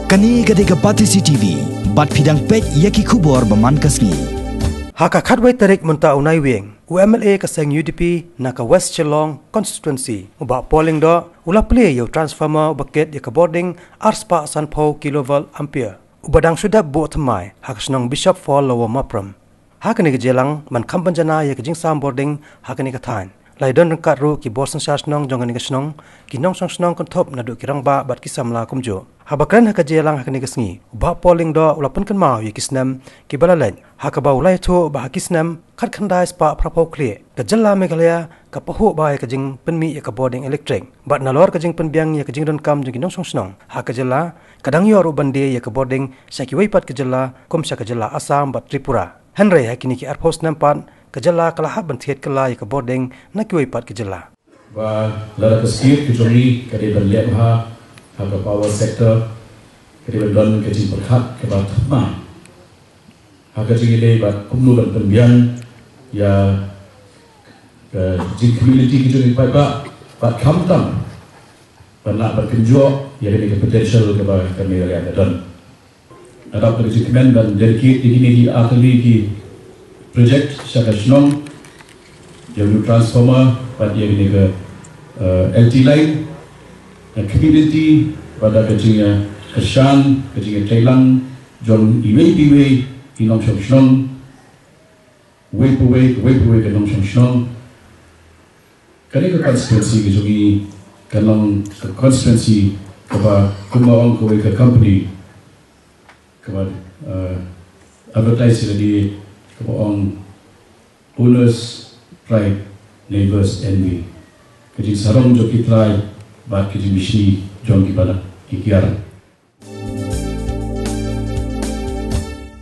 Kani gade ka pati CCTV, bat pidang pet yaki kubor baman kasni. Haka kadway tarik munta unai wing, UMLA kaseng UDP naka West Chelong constituency, uba polling do, ula play yo transformer bucket yaka boarding arspa sanpau kilovolt ampere. Ubadang sudah buat temai, haka senong Bishop Fall Lower Mapram. Haka ni kejelang, man kampanjana yaka Jingsdang boarding, haka ni katain. Lai don rengkat ru ki bosan syas nong jongan ni kesnong, ki nong song senong kontop nadu kirang ba bat kisamla kumjo. Habakran haka jelang haka ni kesngi, uba polling do ula pun kan mau yaki senam, ki balalaj, haka ba ulai tu ba haki senam, kat kandai spa prapau kli, ke jela Meghalaya, ke pahu ba yaka jing penmi yaka boarding elektrik, bat nalor ke jing penbiang yaka jing don kam jing nong song senong, haka jela, kadang yor ubandi yaka boarding, syaki waipat ke jela, kum syaka jela Assam bat Tripura. Pyntrei haki ni ki arpos nampan, kejala kalah bantiat kala ke boarding nak kiwaipat kejala. Và là cái skill cái trong này cái điều đơn giản ha, cái power sector, cái điều đơn cái chính bậc cái bậc thấp mà, cái chính đây bậc cũng nuôi bậc biang, ya cái chính community cái trong này phải bậc khám tâm, và là bậc kinh doanh, ya cái potential cái bậc cái này là đơn. Ada cái chính men dan dedicate di ini akhiri ki project Shakashnong yang transformer pada yang ini ke LT line community pada kecilnya Keshan, kecilnya Thailand, John Iwe Inong Shakashnong, Wei ke Nong Shakashnong. Kali ke constituency ke jogi kanong constituency kepada kumawang kowe ke company kepada advertise di on owners, pride, neighbors, envy. Kejing sarong jo kitrai, bat kejing misi jong kibala kikiar.